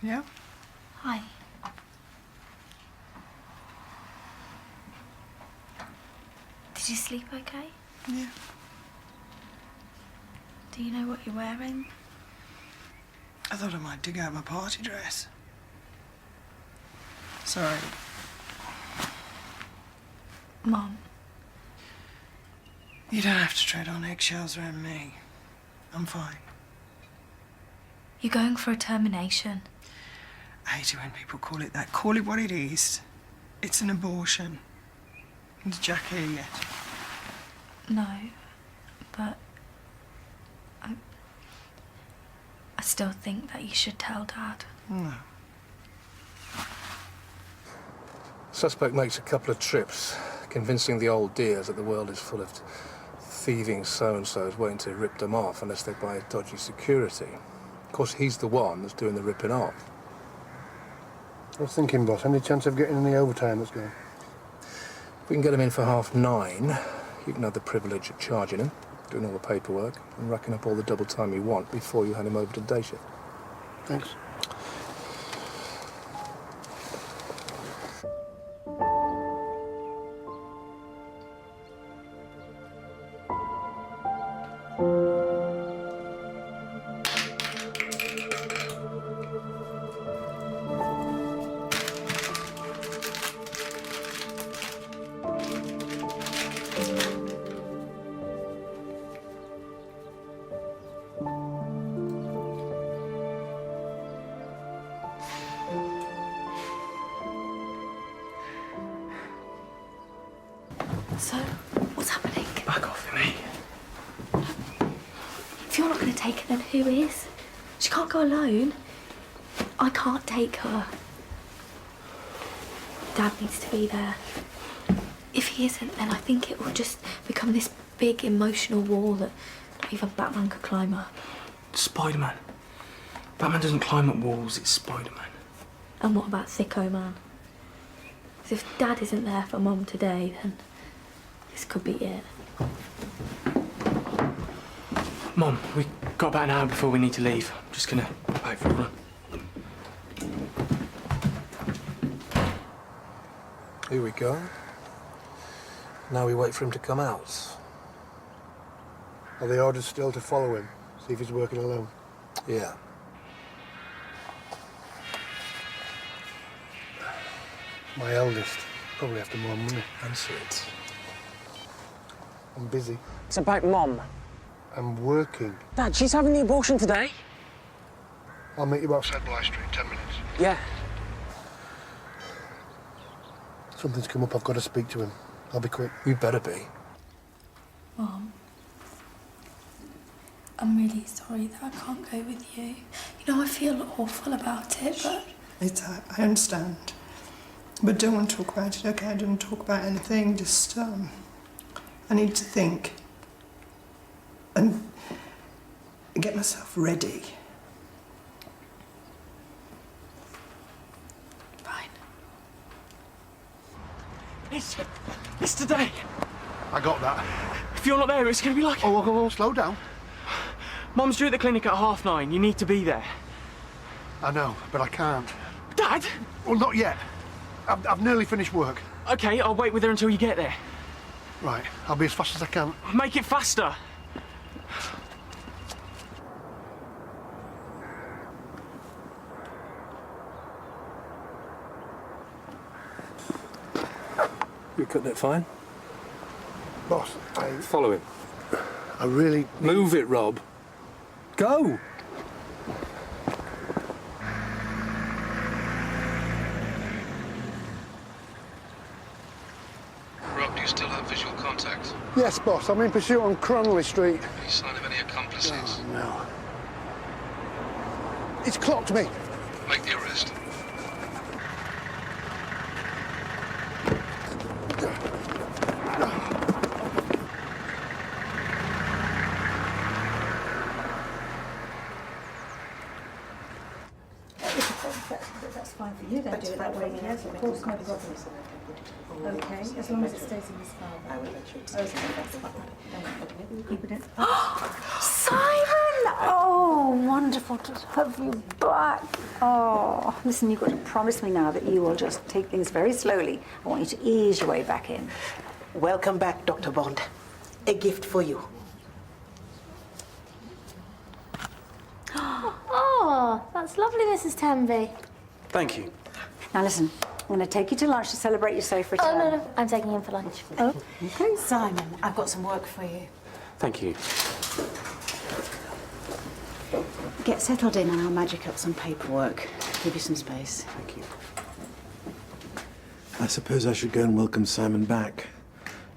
Yeah? Hi. Did you sleep okay? Yeah. Do you know what you're wearing? I thought I might dig out my party dress. Sorry. Mom. You don't have to tread on eggshells around me. I'm fine. You're going for a termination. I hate it when people call it that. Call it what it is. It's an abortion. Is Jack here yet? No, but I still think that you should tell Dad. No. Suspect makes a couple of trips, convincing the old dears that the world is full of thieving so-and-sos waiting to rip them off unless they buy dodgy security. Of course, he's the one that's doing the ripping off. I was thinking, boss, any chance of getting any overtime that's going? If we can get him in for 9:30, you can have the privilege of charging him, doing all the paperwork, and racking up all the double time you want before you hand him over to day shift. Thanks. So, what's happening? Back off me. If you're not going to take her, then who is? She can't go alone. I can't take her. Dad needs to be there. If he isn't, then I think it will just become this big emotional wall that not even Batman could climb up. Spider-Man. Batman doesn't climb up walls, it's Spider-Man. And what about Thicko Man? Because if Dad isn't there for Mum today, then this could be it. Mom, we got about an hour before we need to leave. I'm just gonna pop out for a run. Here we go. Now we wait for him to come out. Are the orders still to follow him? See if he's working alone? Yeah. My eldest. Probably after more money. Answer it. I'm busy. It's about Mom. I'm working. Dad, she's having the abortion today. I'll meet you outside Bly Street in 10 minutes. Yeah. Something's come up. I've got to speak to him. I'll be quick. You better be. Mom, I'm really sorry that I can't go with you. You know, I feel awful about it, but... I understand. But don't want to talk about it, okay? I don't want to talk about anything. Just, I need to think. And get myself ready. Fine. It's today. I got that. If you're not there, it's gonna be like... Oh, slow down. Mum's due at the clinic at 9:30. You need to be there. I know, but I can't. Dad! Well, not yet. I've nearly finished work. Okay, I'll wait with her until you get there. Right, I'll be as fast as I can. Make it faster. You're cutting it fine. Boss, Follow him. I really... Move it, Rob. Go! Rob, do you still have visual contact? Yes, boss. I'm in pursuit on Cronley Street. Any sign of any accomplices? Oh, no. It's clocked me. Make the arrest. That's fine for you, don't do it that way, yes, of course, no problem. Okay, as long as it stays in this file. I will let you. Okay, that's fine. Don't keep it in. Simon! Oh, wonderful to have you back. Oh, listen, you've got to promise me now that you will just take things very slowly. I want you to ease your way back in. Welcome back, Dr. Bond. A gift for you. Oh, that's lovely, Mrs. Tenby. Thank you. Now listen, I'm going to take you to lunch to celebrate your safe return. Oh, no, I'm taking him for lunch. Oh, okay. Simon, I've got some work for you. Thank you. Get settled in and I'll magic up some paperwork. Give you some space. Thank you. I suppose I should go and welcome Simon back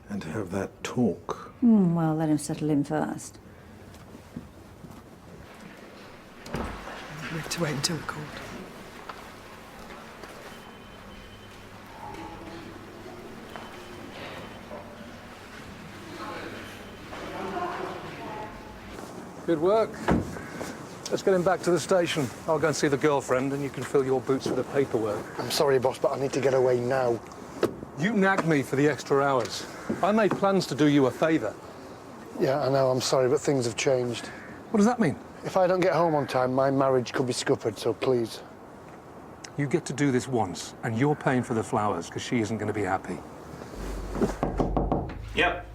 and have that talk. Well, let him settle in first. We have to wait until we're called. Good work. Let's get him back to the station. I'll go and see the girlfriend and you can fill your boots with the paperwork. I'm sorry, boss, but I need to get away now. You nagged me for the extra hours. I made plans to do you a favour. Yeah, I know, I'm sorry, but things have changed. What does that mean? If I don't get home on time, my marriage could be scuppered, so please. You get to do this once, and you're paying for the flowers, because she isn't going to be happy. Yep.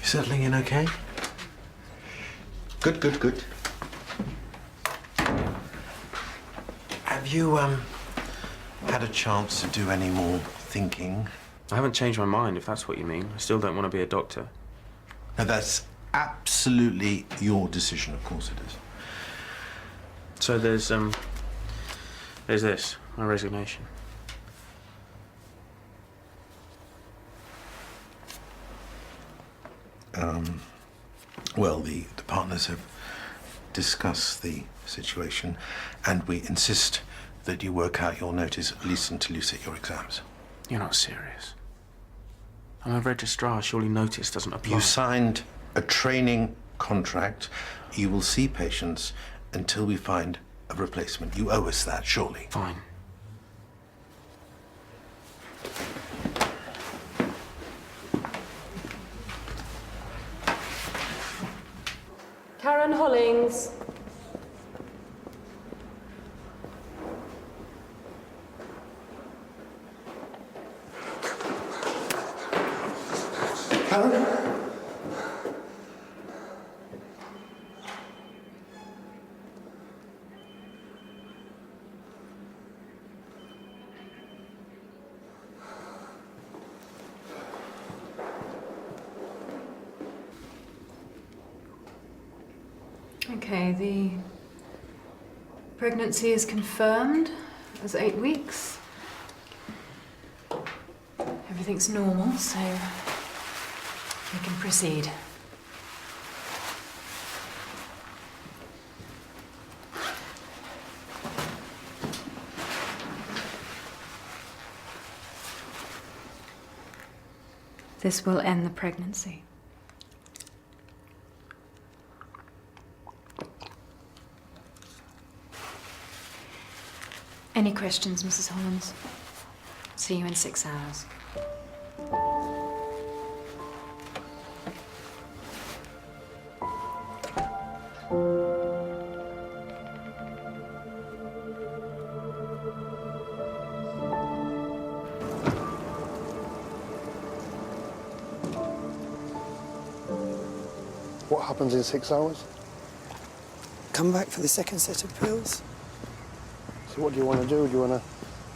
You settling in okay? Good, good, good. Have you, had a chance to do any more thinking? I haven't changed my mind, if that's what you mean. I still don't want to be a doctor. No, that's absolutely your decision, of course it is. So there's this, my resignation. Well, the partners have discussed the situation, and we insist that you work out your notice at least until you sit your exams. You're not serious. I'm a registrar. Surely notice doesn't apply. You signed a training contract. You will see patients until we find a replacement. You owe us that, surely. Fine. Karen Hollings. Karen? Okay, the pregnancy is confirmed as 8 weeks. Everything's normal, so we can proceed. This will end the pregnancy. Any questions, Mrs. Hollins? See you in 6 hours. What happens in 6 hours? Come back for the second set of pills. So what do you want to do? Do you want to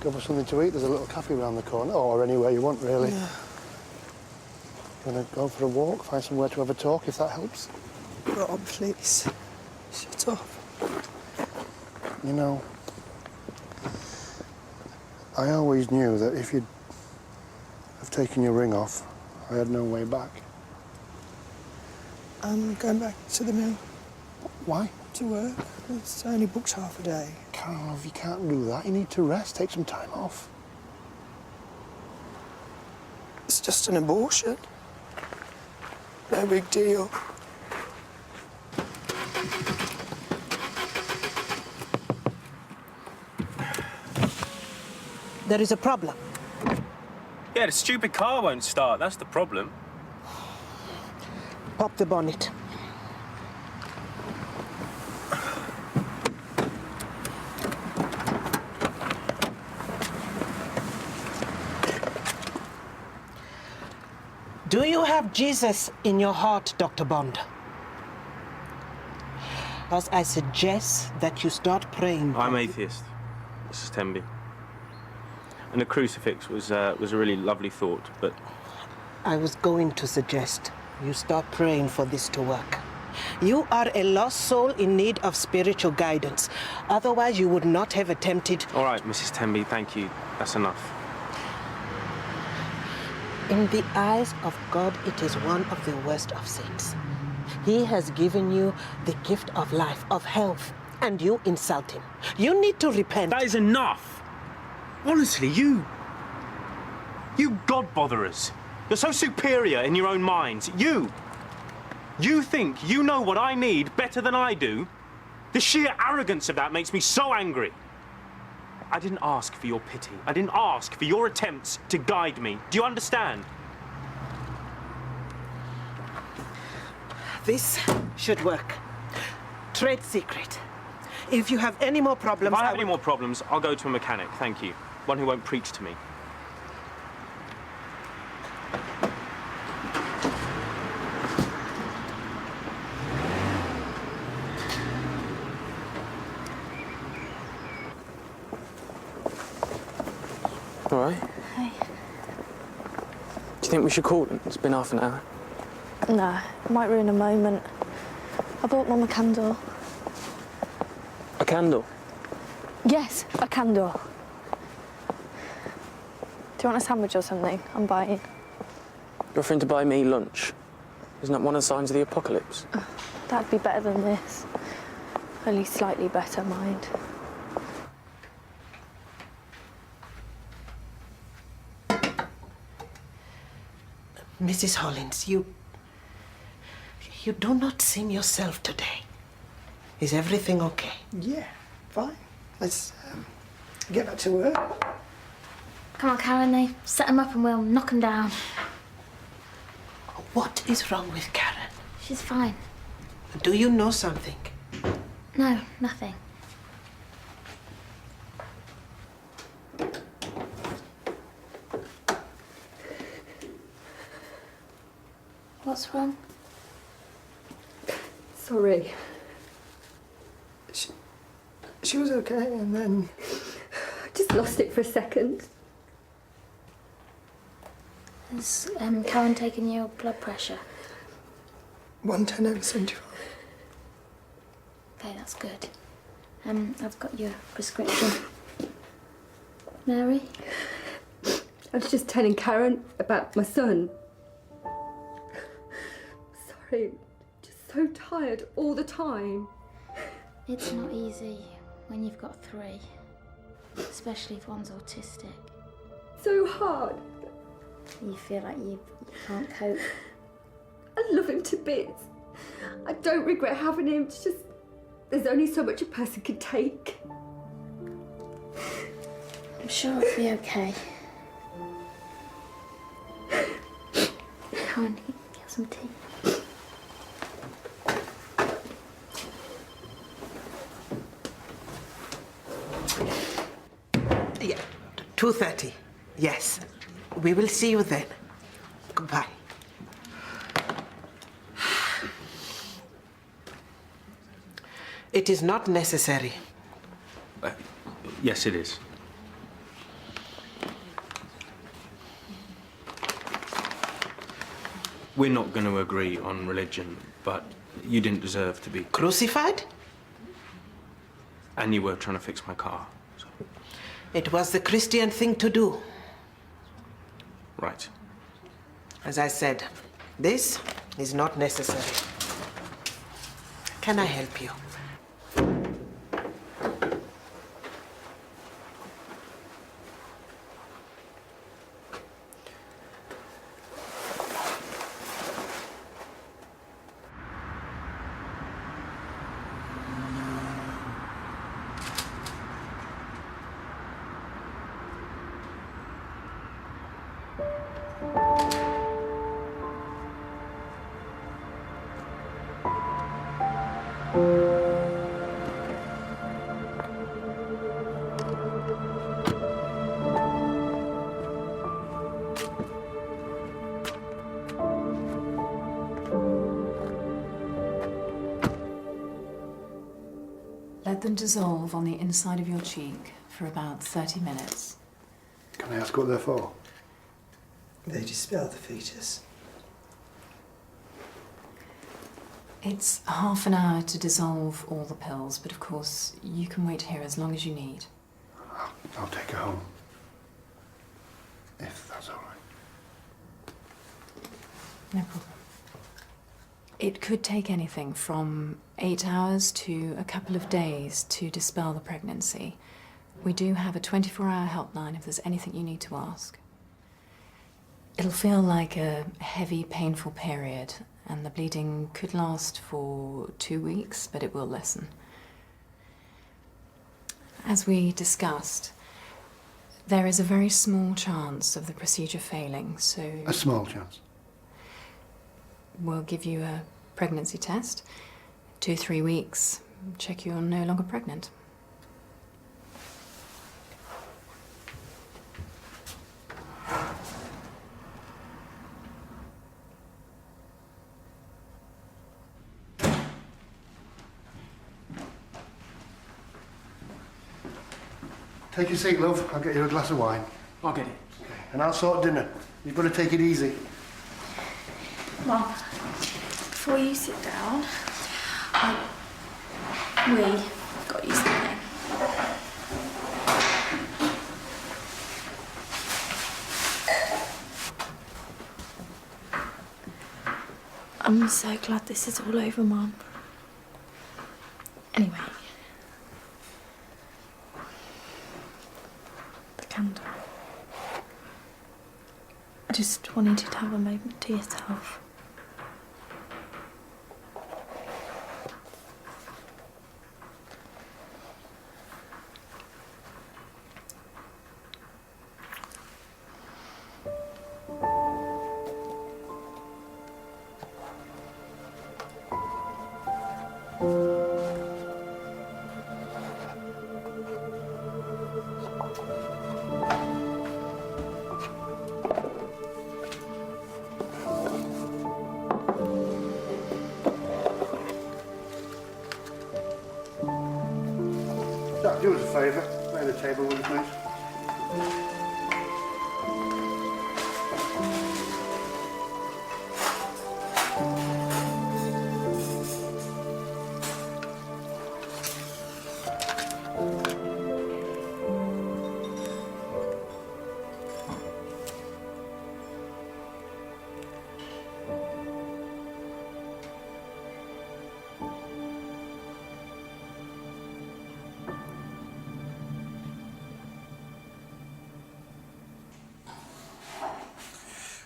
go for something to eat? There's a little cafe around the corner, or anywhere you want, really. Yeah. You want to go for a walk, find somewhere to have a talk, if that helps? Rob, please. Shut up. You know, I always knew that if you'd have taken your ring off, I had no way back. I'm going back to the mill Why? to work. It's only booked half a day. Carol, you can't do that. You need to rest, take some time off. It's just an abortion. No big deal. There is a problem. Yeah, the stupid car won't start. That's the problem. Pop the bonnet. Do you have Jesus in your heart, Dr. Bond? Because I suggest that you start praying. I'm atheist, Mrs. Temby. And a crucifix was a really lovely thought, but... I was going to suggest you start praying for this to work. You are a lost soul in need of spiritual guidance. Otherwise, you would not have attempted... All right, Mrs. Temby, thank you. That's enough. In the eyes of God, it is one of the worst of sins. He has given you the gift of life, of health, and you insult him. You need to repent. That is enough. Honestly, you God-botherers. You're so superior in your own minds. You think you know what I need better than I do? The sheer arrogance of that makes me so angry. I didn't ask for your pity. I didn't ask for your attempts to guide me. Do you understand? This should work. Trade secret. If you have any more problems... If I have any more problems, I'll go to a mechanic, thank you. One who won't preach to me. All right. Hey. Do you think we should call them? It's been half an hour. No, it might ruin a moment. I bought Mum a candle. A candle? Yes, a candle. Do you want a sandwich or something? I'm buying. You're offering to buy me lunch? Isn't that one of the signs of the apocalypse? That'd be better than this. Only slightly better, mind. Mrs. Hollins, you do not seem yourself today. Is everything okay? Yeah, fine. Let's get back to work. Come on, Karen, they set him up and we'll knock him down. What is wrong with Karen? She's fine. Do you know something? No, nothing. What's wrong? Sorry. She was okay, and then... I just lost it for a second. Has Karen taken your blood pressure? 110/75. Okay, that's good. I've got your prescription. Mary? I was just telling Karen about my son. Sorry, just so tired all the time. It's not easy when you've got 3, especially if one's autistic. So hard. You feel like you can't cope. I love him to bits. I don't regret having him. It's just, there's only so much a person can take. I'm sure it'll be okay. Karen, get some tea. Yeah, 2:30. Yes. We will see you then. Goodbye. It is not necessary. Yes, it is. We're not going to agree on religion, but you didn't deserve to be... Crucified? And you were trying to fix my car. So. It was the Christian thing to do. Right. As I said, this is not necessary. Can I help you? Thank you. let them dissolve on the inside of your cheek for about 30 minutes. Can I ask what they're for? They dispel the fetus. It's half an hour to dissolve all the pills, but of course you can wait here as long as you need. I'll take her home. If that's all right. No problem. It could take anything from 8 hours to a couple of days to dispel the pregnancy. We do have a 24-hour helpline if there's anything you need to ask. It'll feel like a heavy, painful period, and the bleeding could last for 2 weeks, but it will lessen. As we discussed, there is a very small chance of the procedure failing, so... A small chance? We'll give you a pregnancy test. 2-3 weeks, check you're no longer pregnant. Take your seat, love. I'll get you a glass of wine. I'll get it. Okay. And I'll sort dinner. You've got to take it easy. Mum, before you sit down, we got you something. I'm so glad this is all over, Mum. Anyway. The candle. I just wanted you to have a moment to yourself. Jack, do us a favour. Lay the table, will you, please?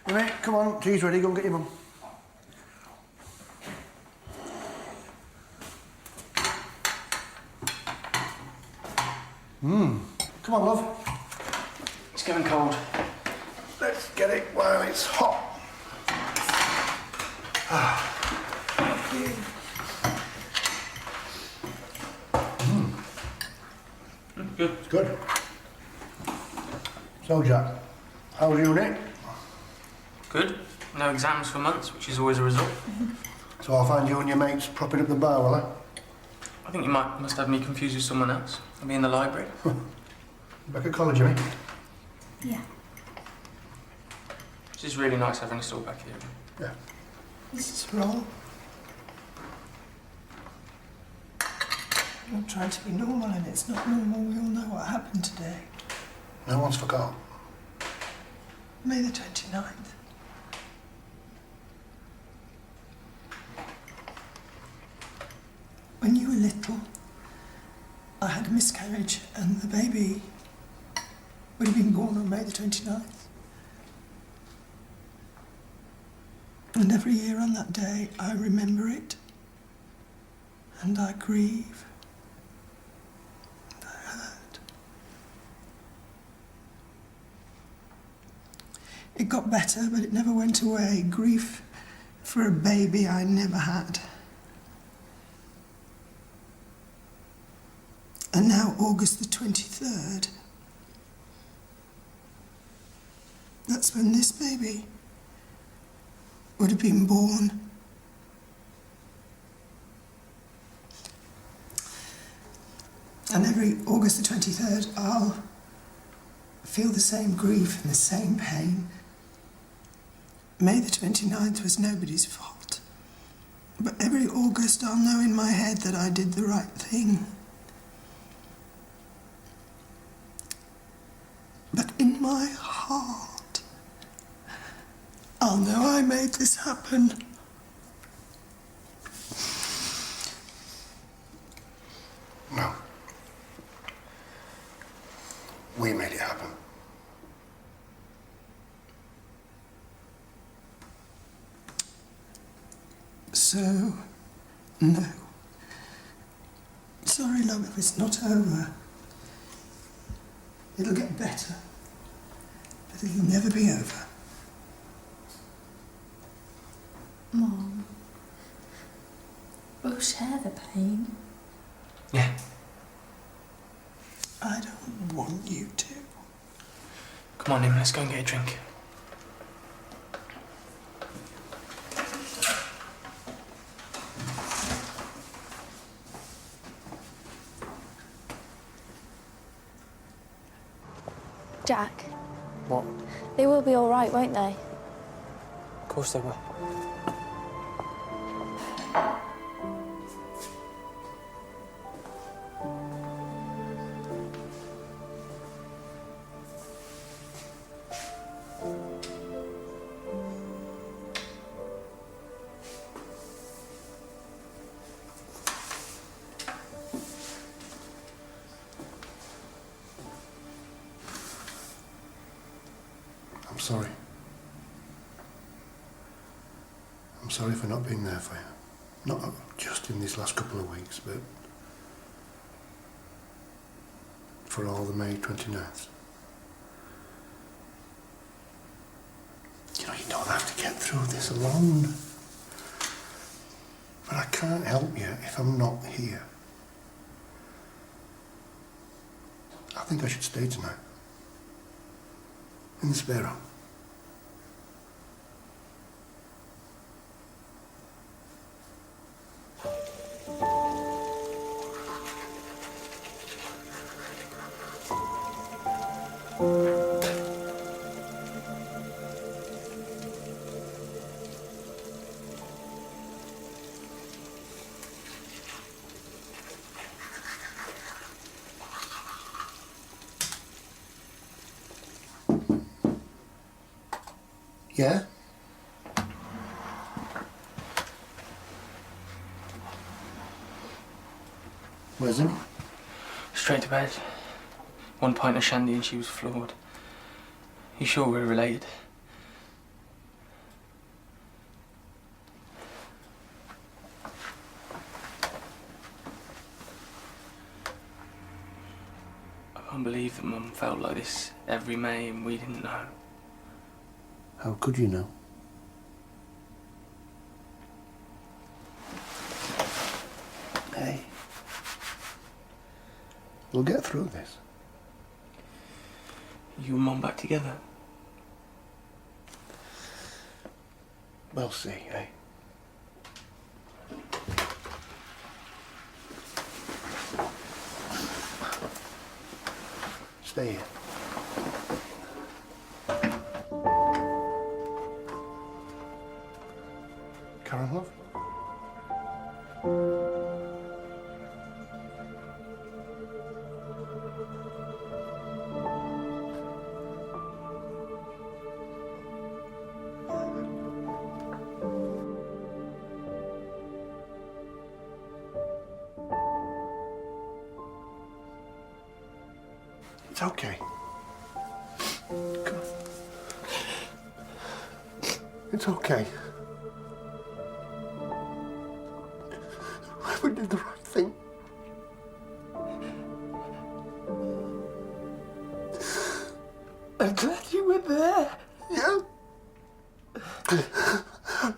Right, come on, tea's ready, go and get your mum. Come on, love. It's getting cold. Let's get it while it's hot. Good. It's good. So, Jack, how's uni? Good. No exams for months, which is always a result. So I'll find you and your mates propping up the bar, will I? I think you must have me confused with someone else. I'll be in the library. Back at college, you mean? Yeah. It's just really nice having us all back here. Yeah. This is wrong. I'm trying to be normal and it's not normal. We all know what happened today. No one's forgot. May the 29th. When you were little, I had a miscarriage and the baby would have been born on May the 29th. And every year on that day, I remember it and I grieve. And I hurt. It got better, but it never went away. Grief for a baby I never had. And now August the 23rd, that's when this baby would have been born. every August the 23rd, I'll feel the same grief and the same pain. May the 29th was nobody's fault. But every August I'll know in my head that I did the right thing. But in my heart, I'll know I made this happen. No. We made it happen. So, no. Sorry, love, it's not over. It'll get better, but it'll never be over. Mom, we'll share the pain. Yeah. I don't want you to. Come on, Im, let's go and get a drink. Jack, What? they will be all right, won't they? Of course they will. I'm sorry. I'm sorry for not being there for you. Not just in these last couple of weeks, but for all the May 29th. You know, you don't have to get through this alone. But I can't help you if I'm not here. I think I should stay tonight. In the spare room. Yeah? Where's him? Straight to bed. One pint of shandy and she was floored. You sure we're related? I can't believe that Mum felt like this every May and we didn't know. How could you know? Hey. We'll get through this. You and Mum back together? We'll see, eh? Stay here. Karen, love? It's okay. Come on. It's okay. We did the right thing. I'm glad you were there. Yeah.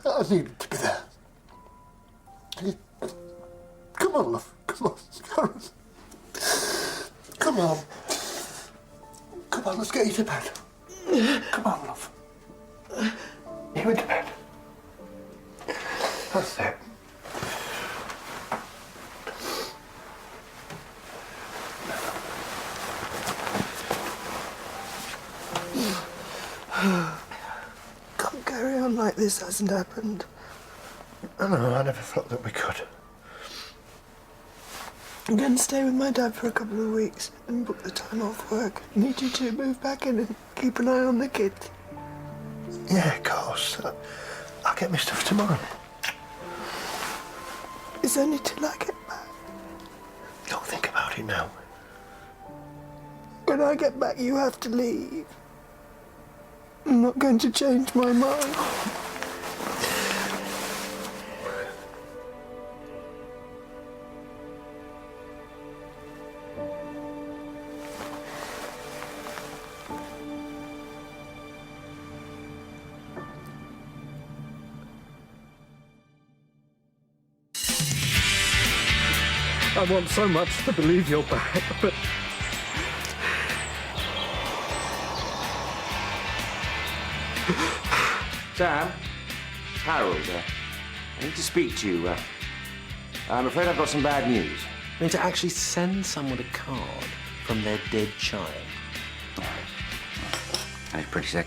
I needed to be there. Come on, love. Come on. Come on. Come on, let's get you to bed. Come on, love. You into bed. That's it. Can't carry on like this hasn't happened. I know, I never thought that we could. I'm going to stay with my dad for a couple of weeks and book the time off work. Need you to move back in and keep an eye on the kids. Yeah, of course. I'll get my stuff tomorrow. It's only till I get back. Don't think about it now. When I get back, you have to leave. I'm not going to change my mind. I want so much to believe you're back, but... Sam? Harold, I need to speak to you. I'm afraid I've got some bad news. I mean, to actually send someone a card from their dead child. That's pretty sick.